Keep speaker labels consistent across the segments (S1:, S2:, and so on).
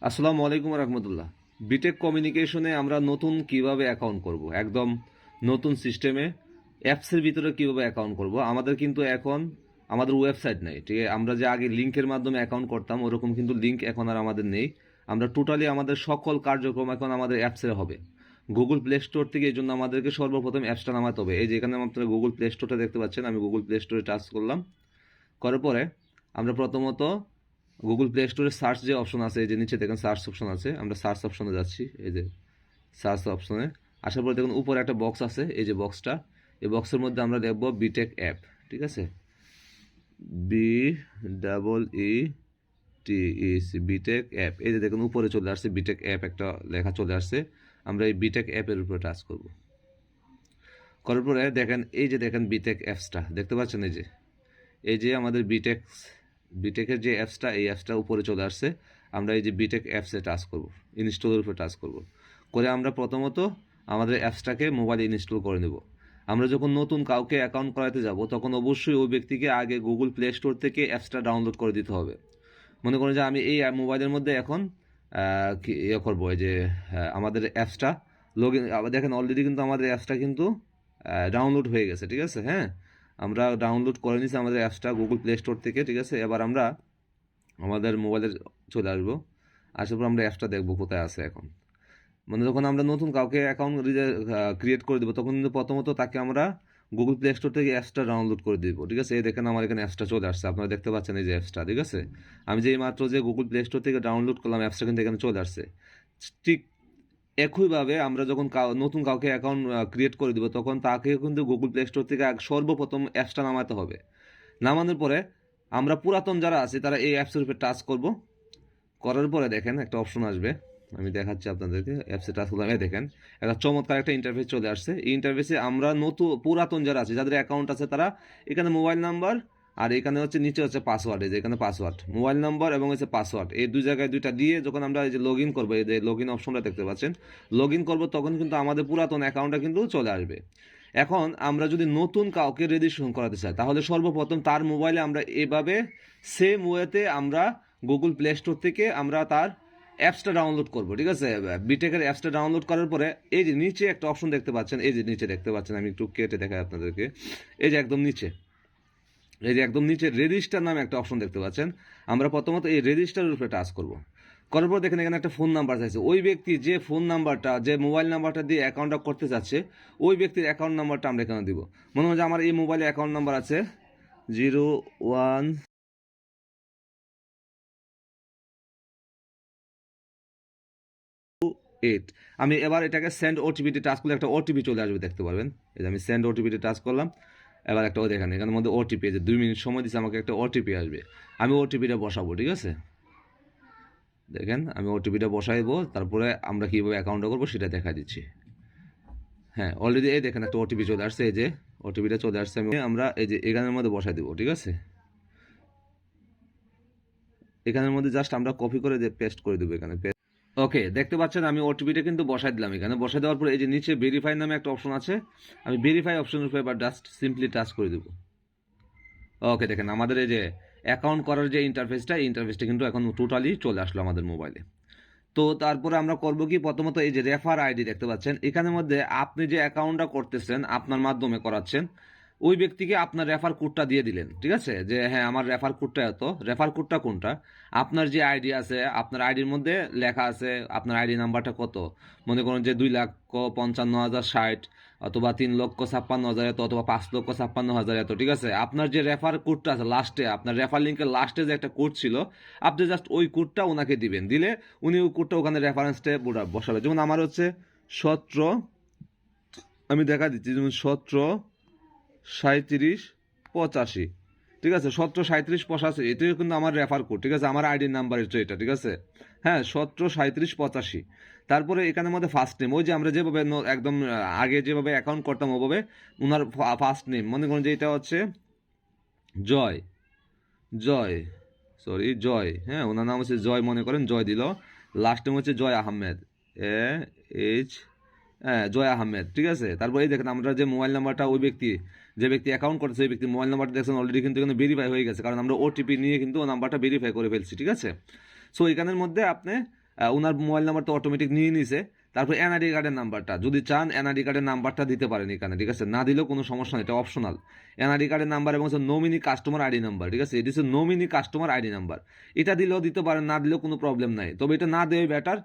S1: আসসালামু আলাইকুম রহমতুল্লাহ। বিটেক কমিউনিকেশনে আমরা নতুন কিভাবে অ্যাকাউন্ট করব, একদম নতুন সিস্টেমে অ্যাপসের ভিতরে কিভাবে অ্যাকাউন্ট করব। আমাদের কিন্তু এখন আমাদের ওয়েবসাইট নেই, ঠিক আছে? আমরা যে আগে লিঙ্কের মাধ্যমে অ্যাকাউন্ট করতাম ওরকম কিন্তু লিঙ্ক এখন আর আমাদের নেই। আমরা টোটালি আমাদের সকল কার্যক্রম এখন আমাদের অ্যাপসের হবে। গুগল প্লে স্টোর থেকে এই জন্য আমাদেরকে সর্বপ্রথম অ্যাপসটা নামাতে হবে। এই যে এখানে আপনারা গুগল প্লে স্টোরটা দেখতে পাচ্ছেন, আমি গুগল প্লে স্টোরে টাচ করলাম। করার পরে আমরা প্রথমত গুগল প্লে স্টোরে সার্চ যে অপশন আছে, এই যে নিচে দেখেন সার্চ অপশন আছে, আমরা সার্চ অপশনে যাচ্ছি। এই যে সার্চ অপশনে আসার পর দেখুন উপরে একটা বক্স আছে, এই যে বক্সটা, এই বক্সের মধ্যে আমরা দেখব বিটেক অ্যাপ, ঠিক আছে? বি ডাবল ই টি ইস বিটেক অ্যাপ। এই যে দেখুন উপরে চলে আসছে বিটেক অ্যাপ, একটা লেখা চলে আসছে। আমরা এই বিটেক অ্যাপের উপরে টাচ করব। করার পরে দেখেন এই যে দেখেন বিটেক অ্যাপসটা দেখতে পাচ্ছেন, এই যে আমাদের বিটেকের যে অ্যাপসটা, এই অ্যাপসটা উপরে চলে আসছে। আমরা এই যে বিটেক অ্যাপসে টাচ করব, ইনস্টলের উপরে টাচ করব। করে আমরা প্রথমত আমাদের অ্যাপসটাকে মোবাইলে ইনস্টল করে নেব। আমরা যখন নতুন কাউকে অ্যাকাউন্ট করাতে যাব তখন অবশ্যই ওই ব্যক্তিকে আগে গুগল প্লে স্টোর থেকে অ্যাপসটা ডাউনলোড করে দিতে হবে। মনে করেন যে আমি এই মোবাইলের মধ্যে এখন ইয়ে করবো, এই যে আমাদের অ্যাপসটা লগ ইন। দেখেন অলরেডি কিন্তু আমাদের অ্যাপসটা কিন্তু ডাউনলোড হয়ে গেছে, ঠিক আছে? হ্যাঁ, আমরা ডাউনলোড করে নিয়েছি আমাদের অ্যাপসটা গুগল প্লে স্টোর থেকে, ঠিক আছে? এবার আমরা আমাদের মোবাইলে চলে আসবো। আসার পর আমরা অ্যাপসটা দেখবো কোথায় আছে এখন। মানে যখন আমরা নতুন কাউকে অ্যাকাউন্ট ক্রিয়েট করে দেবো তখন কিন্তু প্রথমত তাকে আমরা গুগল প্লে স্টোর থেকে অ্যাপসটা ডাউনলোড করে দিব, ঠিক আছে? এই দেখেন আমার এখানে অ্যাপসটা চলে আসছে, আপনারা দেখতে পাচ্ছেন এই যে অ্যাপসটা, ঠিক আছে? আমি যে মাত্র যে গুগল প্লে স্টোর থেকে ডাউনলোড করলাম অ্যাপসটা কিন্তু এখানে চলে আসছে। ঠিক একইভাবে আমরা যখন নতুন কাউকে অ্যাকাউন্ট ক্রিয়েট করে দিব তখন তাকে কিন্তু গুগল প্লে স্টোর থেকে সর্বপ্রথম অ্যাপসটা নামাতে হবে। নামানোর পরে আমরা পুরাতন যারা আছে তারা এই অ্যাপসের উপরে টাচ করব। করার পরে দেখেন একটা অপশন আসবে, আমি দেখাচ্ছি আপনাদেরকে। অ্যাপসে টাচ করলাম, এই দেখেন একটা চমৎকার একটা ইন্টারফেস চলে আসছে। এই ইন্টারফেসে আমরা নতুন পুরাতন যারা আছে, যাদের অ্যাকাউন্ট আছে, তারা এখানে মোবাইল নাম্বার আর এখানে হচ্ছে নিচে হচ্ছে পাসওয়ার্ড, এই যে এখানে পাসওয়ার্ড, মোবাইল নাম্বার এবং হচ্ছে পাসওয়ার্ড, এই দুই জায়গায় দুইটা দিয়ে যখন আমরা এই যে লগ ইন করবো, এই যে লগ ইন অপশনটা দেখতে পাচ্ছেন, লগ ইন করবো তখন কিন্তু আমাদের পুরাতন অ্যাকাউন্টটা কিন্তু চলে আসবে। এখন আমরা যদি নতুন কাউকে রেজিস্ট্রেশন করাতে চাই তাহলে সর্বপ্রথম তার মোবাইলে আমরা এভাবে সেম ওয়েতে আমরা গুগল প্লে স্টোর থেকে আমরা তার অ্যাপসটা ডাউনলোড করব, ঠিক আছে? বিটেকের অ্যাপসটা ডাউনলোড করার পরে এই যে নিচে একটা অপশন দেখতে পাচ্ছেন, এই যে নিচে দেখতে পাচ্ছেন, আমি একটু কেটে দেখাই আপনাদেরকে। এই যে একদম নিচে, এই যে একদম নিচে রেজিস্টার নামে একটা অপশন দেখতে পাচ্ছেন। আমরা প্রথমত এই রেজিস্টারের উপরে টাচ করব। করার পর দেখেন এখানে একটা ফোন নাম্বার চাইছে। ওই ব্যক্তি যে ফোন নাম্বারটা, যে মোবাইল নাম্বারটা দিয়ে অ্যাকাউন্টটা করতে চাচ্ছে, ওই ব্যক্তির অ্যাকাউন্ট নাম্বারটা আমরা এখানে দিব। মনে হয় যে আমার এই মোবাইলে অ্যাকাউন্ট নাম্বার আছে 0128। আমি এবার এটাকে সেন্ড ওটিপিতে টাচ করলে একটা ওটিপি চলে আসবে, দেখতে পারবেন। এই যে আমি সেন্ড ওটিপিতে টাচ করলাম। এবার একটা দেখেন এখানের মধ্যে ওটিপি, যে 2 মিনিট সময় দিচ্ছে আমাকে, একটা ওটিপি আসবে। আমি ওটিপিটা বসাবো, ঠিক আছে? দেখেন আমি ওটিপিটা বসাইবো, তারপরে আমরা কীভাবে অ্যাকাউন্টটা করবো সেটা দেখা দিচ্ছি। হ্যাঁ, অলরেডি এই দেখেন একটা ওটিপি চলে আসছে, এই যে ওটিপিটা চলে আসছে। আমরা এই যে এখানের মধ্যে বসাই দেবো, ঠিক আছে? এখানের মধ্যে জাস্ট আমরা কপি করে পেস্ট করে দেবো এখানে। ওকে, দেখতে পাচ্ছেন আমি ওটিপিটা কিন্তু বসাই দিলাম এখানে। বসাই দেওয়ার পরে এই যে নিচে ভেরিফাই নামে একটা অপশন আছে, আমি ভেরিফাই অপশনের উপরে এবার জাস্ট সিম্পলি টাচ করে দেবো। ওকে, দেখেন আমাদের এই যে অ্যাকাউন্ট করার যে ইন্টারফেসটা, এই ইন্টারফেসটা কিন্তু এখন টোটালি চলে আসলো আমাদের মোবাইলে। তো তারপরে আমরা করব কি, প্রথমত এই যে রেফার আইডি দেখতে পাচ্ছেন, এখানের মধ্যে আপনি যে অ্যাকাউন্টটা করতেছেন, আপনার মাধ্যমে করাচ্ছেন, ওই ব্যক্তিকে আপনার রেফার কোডটা দিয়ে দিলেন, ঠিক আছে? যে হ্যাঁ আমার রেফার কোডটা এত। রেফার কোডটা কোনটা? আপনার যে আইডি আছে, আপনার আইডির মধ্যে লেখা আছে আপনার আইডি নাম্বারটা কত। মনে করুন যে 2,55,060 অথবা 3,56,000 এত, অথবা 5,56,000 এত, ঠিক আছে? আপনার যে রেফার কোডটা আছে লাস্টে, আপনার রেফার লিঙ্কের লাস্টে যে একটা কোড ছিল, আপনি জাস্ট ওই কোডটা ওনাকে দিবেন। দিলে উনি ওই কোডটা ওখানে রেফারেন্সটা বসাবে। যেমন আমার হচ্ছে 17, আমি দেখা দিচ্ছি, যেমন 17, 37, 85, ঠিক আছে? 17, 37, 85 এটাই কিন্তু আমার রেফার কোড, ঠিক আছে? আমার আইডির নাম্বার হচ্ছে এটা, ঠিক আছে? হ্যাঁ, 17, 37, 85। তারপরে এখানের মধ্যে ফার্স্ট নেম, ওই যে আমরা যেভাবে একদম আগে যেভাবে অ্যাকাউন্ট করতাম ওভাবে ওনার ফার্স্ট নেম, মনে করুন যে এটা হচ্ছে জয়, জয়, সরি জয়, হ্যাঁ ওনার নাম হচ্ছে জয়, মনে করেন জয় দিল। লাস্ট নেম হচ্ছে জয় আহমেদ, AH, হ্যাঁ জয় আহমেদ, ঠিক আছে? তারপর এই দেখেন আমরা যে মোবাইল নাম্বারটা, ওই ব্যক্তি যে ব্যক্তি অ্যাকাউন্ট করছে ওই ব্যক্তির মোবাইল নাম্বারটা দেখছেন অলরেডি কিন্তু এখানে ভেরিফাই হয়ে গেছে, কারণ আমরা ওটিপি নিয়ে কিন্তু ও নাম্বারটা ভেরিফাই করে ফেলছি, ঠিক আছে? সো এখানের মধ্যে আপনি ওনার মোবাইল নাম্বার তো অটোমেটিক নিয়ে নিছে। তারপর এনআইডি কার্ডের নাম্বারটা যদি চান এনআইডি কার্ডের নাম্বারটা দিতে পারেন এখানে, ঠিক আছে, না দিলেও কোনো সমস্যা নেই, এটা অপশনাল। এনআইডি কার্ডের নাম্বার এবং নমিনি কাস্টমার আইডি নাম্বার, ঠিক আছে, এটি হচ্ছে নমিনি কাস্টমার আইডি নাম্বার। এটা দিলেও দিতে পারেন, না দিলেও কোনো প্রবলেম নাই, তবে এটা না দেওয়াই বেটার।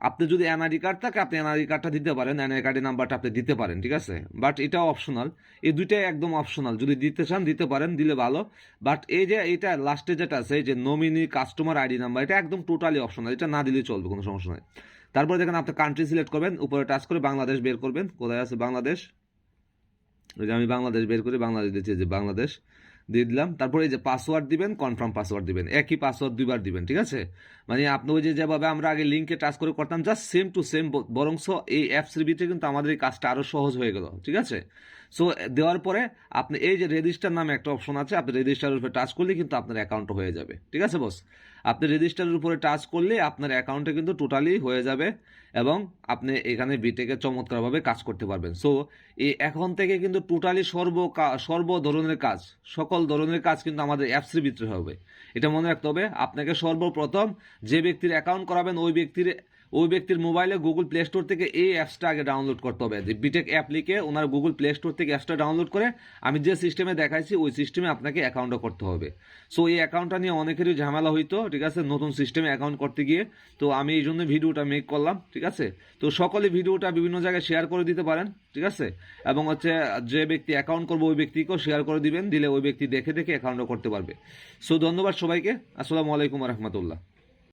S1: আপনি যদি এনআইডি কার্ড থাকে আপনি এনআইডি কার্ডটা দিতে পারেন, এনআইডি কার্ডের নাম্বারটা আপনি দিতে পারেন, ঠিক আছে, বাট এটাও অপশনাল। এই দুইটাই একদম অপশনাল, যদি দিতে চান দিতে পারেন, দিলে ভালো। বাট এই যে এটা লাস্টে যেটা আছে এই যে নমিনি কাস্টমার আইডি নাম্বার, এটা একদম টোটালি অপশনাল, এটা না দিলেই চলবে, কোনো সমস্যা নেই। তারপরে দেখেন আপনি কান্ট্রি সিলেক্ট করবেন, উপরে টাচ করে বাংলাদেশ বের করবেন, কোথায় আছে বাংলাদেশ, ওই যে আমি বাংলাদেশ বের করে বাংলাদেশ দিচ্ছি, যে বাংলাদেশ দিয়ে দিলাম। তারপরে এই যে পাসওয়ার্ড দিবেন, কনফার্ম পাসওয়ার্ড দিবেন, একই পাসওয়ার্ড 2বার দিবেন, ঠিক আছে। মানে আপনি ওই যে যেভাবে আমরা আগে লিঙ্কে টাচ করে করতাম জাস্ট সেম টু সেম, বরংস এই অ্যাপসের ভিতরে কিন্তু আমাদের এই কাজটা আরো সহজ হয়ে গেল, ঠিক আছে। সো দেওয়ার পরে আপনি এই যে রেজিস্টার নামে একটা অপশন আছে, আপনি রেজিস্টারের উপরে টাচ করলে কিন্তু আপনার অ্যাকাউন্ট হয়ে যাবে, ঠিক আছে বস। আপনি রেজিস্টারের উপরে টাচ করলে আপনার অ্যাকাউন্টে কিন্তু টোটালি হয়ে যাবে এবং আপনি এখানে বিটেকে চমৎকারভাবে কাজ করতে পারবেন। সো এই এখন থেকে কিন্তু টোটালি সর্ব ধরনের কাজ, সকল ধরনের কাজ কিন্তু আমাদের অ্যাপসের ভিতরে হবে। এটা মনে রাখতে হবে, আপনাকে সর্বপ্রথম যে ব্যক্তির অ্যাকাউন্ট করাবেন ওই ব্যক্তির মোবাইলে গুগল প্লে স্টোর থেকে এই অ্যাপসটা আগে ডাউনলোড করতে হবে। যে বিটেক অ্যাপ লিখে ওনার গুগল প্লে স্টোর থেকে অ্যাপসটা ডাউনলোড করে আমি যে সিস্টেমে দেখাইছি ওই সিস্টেমে আপনাকে অ্যাকাউন্টও করতে হবে। সো এই অ্যাকাউন্টটা নিয়ে অনেকেরই ঝামেলা হইতো, ঠিক আছে, নতুন সিস্টেমে অ্যাকাউন্ট করতে গিয়ে। তো আমি এই জন্য ভিডিওটা মেক করলাম, ঠিক আছে। তো সকলে ভিডিওটা বিভিন্ন জায়গায় শেয়ার করে দিতে পারেন, ঠিক আছে, এবং হচ্ছে যে ব্যক্তি অ্যাকাউন্ট করবে ওই ব্যক্তিকেও শেয়ার করে দিবেন, দিলে ওই ব্যক্তি দেখে দেখে অ্যাকাউন্টও করতে পারবে। সো ধন্যবাদ সবাইকে, আসসালামু আলাইকুম রহমতুল্লাহ।